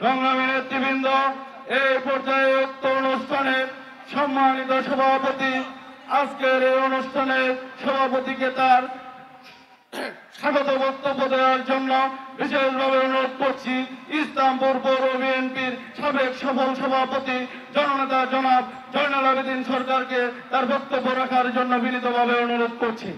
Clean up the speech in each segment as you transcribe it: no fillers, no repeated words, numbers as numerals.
সংগ্রামী নেতৃবৃন্দ, এই পর্যায়ে উক্ত অনুষ্ঠানের সম্মানিত সভাপতি আজকের এই অনুষ্ঠানের সভাপতিকে তার স্বাগত বক্তব্য দেওয়ার জন্য বিশেষভাবে অনুরোধ করছি ইসলামপুর পৌর বিএনপির সাবেক সফল সভাপতি জননেতা জনাব জয়নাল আবেদিন সরকারকে তার বক্তব্য রাখার জন্য বিনীতভাবে অনুরোধ করছি।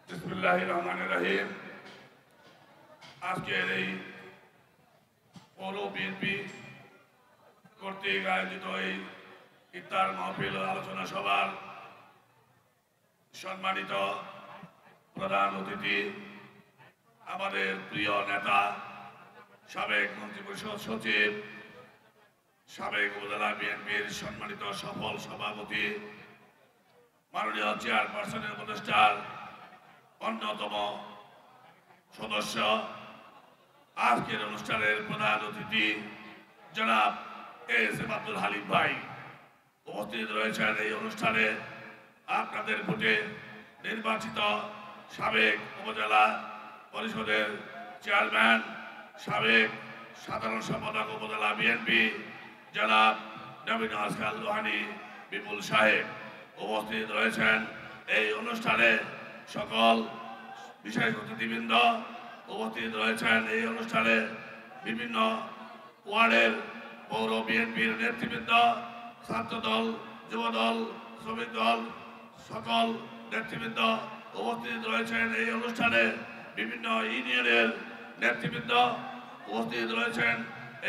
বিসমিল্লাহির রহমানির রহিম। আজকের এই পৌর বিএনপি কর্তৃক আয়োজিত এই ইফতার মাহফিল আলোচনা সভার সম্মানিত প্রধান অতিথি, আমাদের প্রিয় নেতা, সাবেক মন্ত্রিপরিষদ সচিব, সাবেক উপজেলা বিএনপির সম্মানিত সফল সভাপতি, মাননীয় চেয়ারপারসনের উপদেষ্টার অন্যতম সদস্য, আজকের অনুষ্ঠানের প্রধান অতিথি জনাব এস.এম. আব্দুল হালিম ভাই উপস্থিত রয়েছেন। এই অনুষ্ঠানে আপনাদের ভোটে নির্বাচিত সাবেক উপজেলা পরিষদের চেয়ারম্যান, সাবেক সাধারণ সম্পাদক উপজেলা বিএনপি জনাব নবীন আসকাল লোহানী বিপুল সাহেব উপস্থিত রয়েছেন। এই অনুষ্ঠানে সকল বিশেষ অতিথিবৃন্দ উপস্থিত রয়েছেন। এই অনুষ্ঠানে বিভিন্ন ওয়ার্ডের পৌর বিএনপির নেতৃবৃন্দ, ছাত্রদল, যুবদল, শ্রমিক দল, সকল নেতৃবৃন্দ উপস্থিত রয়েছেন। এই অনুষ্ঠানে বিভিন্ন ইউনিয়নের নেতৃবৃন্দ উপস্থিত রয়েছেন।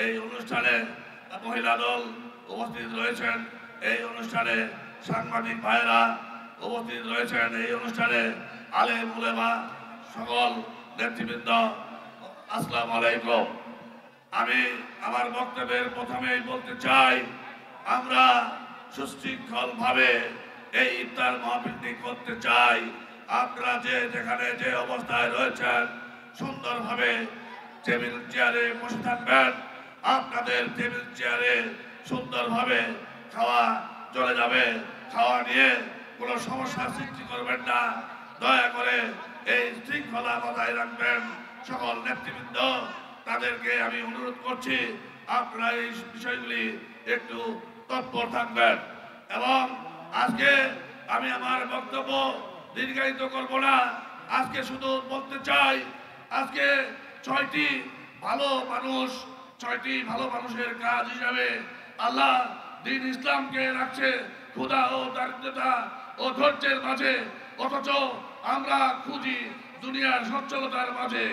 এই অনুষ্ঠানে মহিলা দল উপস্থিত রয়েছেন। এই অনুষ্ঠানে সাংবাদিক ভাইয়েরা উপস্থিত রয়েছেন। এই অনুষ্ঠানে আলেম উলেমা, সকল নেতৃবৃন্দ, আসসালামু আলাইকুম। আমি আমার বক্তব্যের প্রথমেই বলতে চাই, আমরা সুশৃঙ্খল ভাবে এই ইফতার মাহফিলটি করতে চাই। আপনারা যেখানে যে অবস্থায় রয়েছেন সুন্দরভাবে টেবিল চেয়ারে বসে থাকবেন। আপনাদের টেবিল চেয়ারে সুন্দরভাবে খাওয়া চলে যাবে। খাওয়া নিয়ে কোনো সমস্যা সৃষ্টি করবেন না। দয়া করে এই শৃঙ্খলা বজায় রাখবেন। সকল নেতৃবৃন্দ, তাদেরকে আমি অনুরোধ করছি আপনারা এই বিষয়গুলি একটু তৎপর থাকবেন। এবং আজকে আমি আমার বক্তব্য দীর্ঘায়িত করব না। আজকে শুধু বলতে চাই, আজকে 6টি ভালো মানুষের কাজ হিসাবে আল্লাহ দ্বীন ইসলামকে রাখছে ক্ষুধা ও দারিদ্রতা ও ধৈর্যের মাঝে, অথচ আমরা খুঁজি দুনিয়ার সচ্ছলতার মাঝে।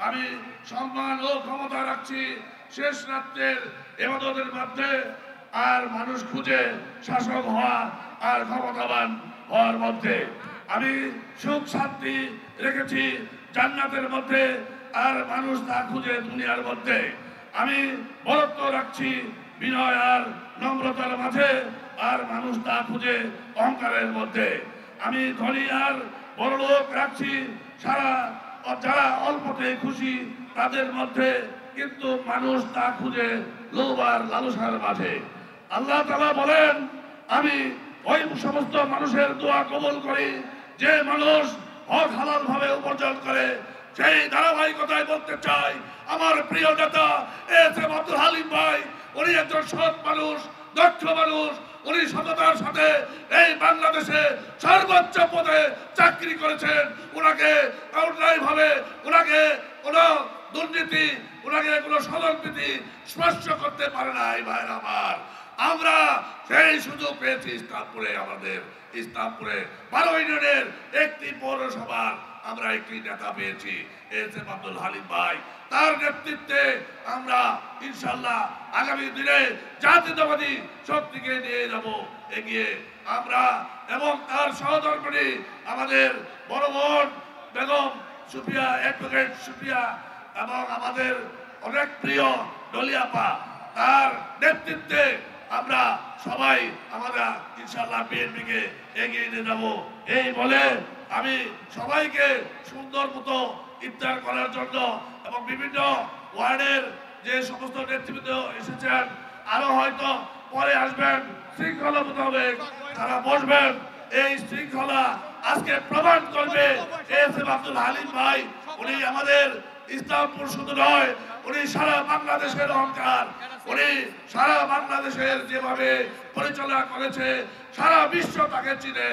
আমি সম্মান ও ক্ষমতা রাখছি শেষ রাত্রের ইবাদতের মধ্যে, আর মানুষ খুঁজে শাসক হওয়া আর ক্ষমতাবান হওয়ার মধ্যে। আমি সুখ শান্তি রেখেছি জান্নাতের মধ্যে, আর মানুষ তা খুঁজে দুনিয়ার মধ্যে। আমি বরত্ব রাখছি বিনয় আর নম্রতার মাঝে, আর মানুষ তা খুঁজে অহংকারের মধ্যে। আমি ধনী আর বড়লোক রাখছি যারা অল্পতে খুশি তাদের মধ্যে, কিন্তু মানুষ তা খুঁজে লোভ আর লালসার মাঝে। আল্লাহ তাআলা বলেন, আমি ওই সমস্ত মানুষের দোয়া কবুল করি যে মানুষ হক হালাল ভাবে উপার্জন করে। সেই ধারাবাহিকতায় বলতে চাই, আমার প্রিয় নেতা এস.এম. আব্দুল হালিম ভাই, উনি একজন সৎ মানুষ, দক্ষ মানুষ। উনি সততার সাথে এই বাংলাদেশে সর্বোচ্চ পদে চাকরি করেছেন। ওনাকে অন্যায় ভাবে, ওনাকে কোনো দুর্নীতি, ওনাকে কোনো সদলনীতি স্পর্শ করতে পারে না। এই ভাইয়ের আমার, আমরা সেই সুযোগ পেয়েছি ইসলামপুরে। আমাদের ইসলামপুরে 12 ইউনিয়নের একটি পৌরসভার আমরা একটি নেতা পেয়েছি, এস.এম. আব্দুল হালিম ভাই। তার নেতৃত্বে আমরা ইনশাল্লাহ আগামী দিনে জাতীয়তাবাদী শক্তিকে নিয়ে যাব এগিয়ে। আমরা এবং তার সহধর্মিণী আমাদের বড় বোন বেগম সুফিয়া, অ্যাডভোকেট সুফিয়া, এবং আমাদের অনেক প্রিয় ডলিয়াপা, তার নেতৃত্বে আমরা সবাই আমরা ইনশাল্লাহ বিএনপিকে এগিয়ে নিয়ে যাব। এই বলে আমি সবাইকে সুন্দর মতো ইফতার করার জন্য, এবং বিভিন্ন ওয়ার্ডের যে সমস্ত নেতৃবৃন্দ এসেছেন, আরো হয়তো পরে আসবেন, শৃঙ্খলা মোতাবেক তারা বসবেন। এই শৃঙ্খলা আজকে প্রমাণ করবে এসএম আব্দুল হালিম ভাই। উনি আমাদের ইসলামপুর শুধু নয়, উনি সারা বাংলাদেশের অহংকার। উনি সারা বাংলাদেশের যেভাবে পরিচালনা করেছে, সারা বিশ্ব তাকে চিনে।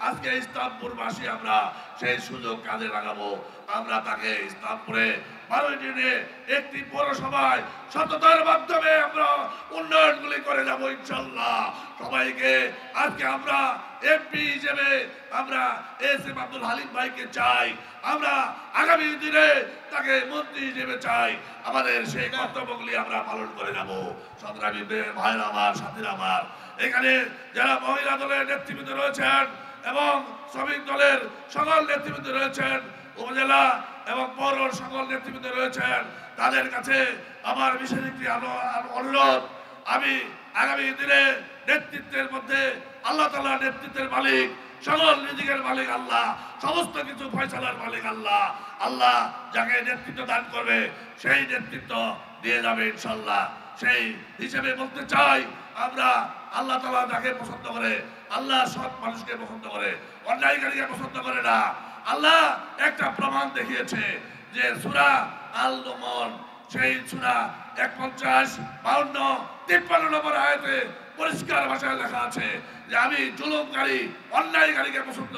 আজকে ইসলামপুরবাসী আমরা সেই সুযোগ কাজে লাগাবো। আমরা তাকে ইসলামপুরে 12 দিনে একটি পৌরসভায় সততার মাধ্যমে আমরা উন্নয়নগুলি করে যাব ইনশাল্লাহ। সবাইকে আজকে আমরা এমপি হিসেবে আমরা এসএম আব্দুল হালিম ভাইকে চাই। আমরা আগামী দিনে তাকে মন্ত্রী হিসেবে চাই। আমাদের সেই কর্তব্যগুলি আমরা পালন করে যাব। সংগ্রামী ভাইরা আমার, সাথীরা আমার, এখানে যারা মহিলা দলের নেতৃবৃন্দ রয়েছেন এবং শ্রমিক দলের সকল নেতৃবৃন্দ রয়েছেন, উপজেলা এবং পৌর সকল নেতৃবৃন্দ রয়েছেন, তাদের কাছে আমার বিশেষ একটি অনুরোধ। আমি আগামী দিনে নেতৃত্বের মধ্যে আল্লাহ তাআলা নেতৃত্বের মালিক, সকল রিজিকের মালিক আল্লাহ, সমস্ত কিছু ফয়সালার মালিক আল্লাহ। আল্লাহ যাকে নেতৃত্ব দান করবে সেই নেতৃত্ব দিয়ে যাবে ইনশাল্লাহ। সেই হিসেবে বলতে চাই, আমরা আল্লাহ তাআলা যাকে পছন্দ করে, আল্লাহ সৎ মানুষকে পছন্দ করে, অন্যায়কারীকে পছন্দ করে না। আল্লাহ একটা প্রমাণ দেখিয়েছে যে সূরা আল নোমান, সেই সূরা 51, 52, 53 নম্বর আয়াতে পরিষ্কার ভাষায় লেখা আছে যে আমি জুলুমকারী, অন্যায়কারীকে পছন্দ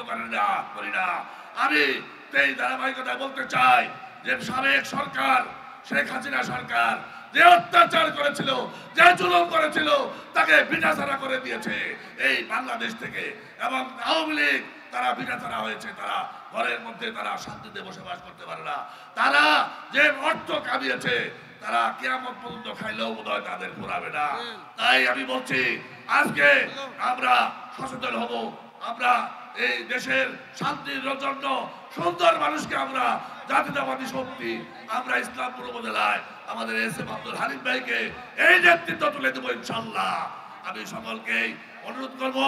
করি না। আমি এই ধারাবাহিকতা বলতে চাই যে সাবেক সরকার, শেখ হাসিনা সরকার যে অত্যাচার করেছিল, যে জুলুম করেছিল, তাকে বিটাছাড়া করে দিয়েছে এই বাংলাদেশ থেকে। এবং আওয়ামী লীগ তারা বিটাছাড়া হয়েছে, তারা ঘরের মধ্যে তারা শান্তিতে বসবাস করতে পারে না। তারা যে অর্থ কামিয়েছে, তারা কিয়ামত পর্যন্ত খাইলেও বোধহয় তাদের ফুরাবে না। তাই আমি বলছি আজকে আমরা সচেতন হব। আমরা এই দেশের শান্তির জন্য সুন্দর মানুষকে আমরা জাতীয়তাবাদী শক্তি, আমরা ইসলামপুর উপজেলায় আমাদের এসএম আব্দুল হালিম ভাইকে এই নেতৃত্ব তুলে দেবো ইনশাল্লাহ। আমি সকলকে অনুরোধ করব,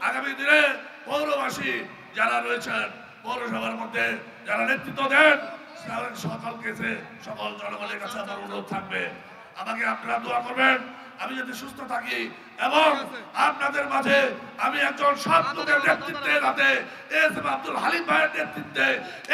আগামী দিনে পৌরবাসী যারা রয়েছেন, পৌরসভার মধ্যে যারা নেতৃত্ব দেন, সকলকে সকল জনগণের কাছে আমার অনুরোধ থাকবে, আমাকে আপনারা দোয়া করবেন আমি যদি সুস্থ থাকি এবং আপনাদের মাঝে আমি একজন সৎ লোকের নেতৃত্বে, যাতে এসএম আব্দুল হালিম ভাইয়ের নেতৃত্বে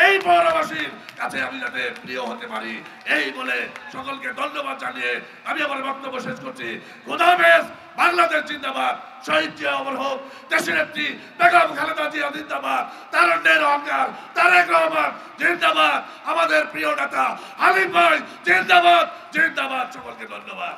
এই পৌরবাসীর কাছে আমি যাতে প্রিয় হতে পারি, এই বলে সকলকে ধন্যবাদ জানিয়ে আমি আমার বক্তব্য শেষ করছি। খোদা হাফেজ। বাংলাদেশ জিন্দাবাদ। শহীদ জিয়া অমর হোক। দেশের নেত্রী বেগম খালেদা জিয়া জিন্দাবাদ। তারুণ্যের অহংকার তারেক রহমান জিন্দাবাদ। আমাদের প্রিয় নেতা হালিম ভাই জিন্দাবাদ। জিন্দাবাদ। সকলকে ধন্যবাদ।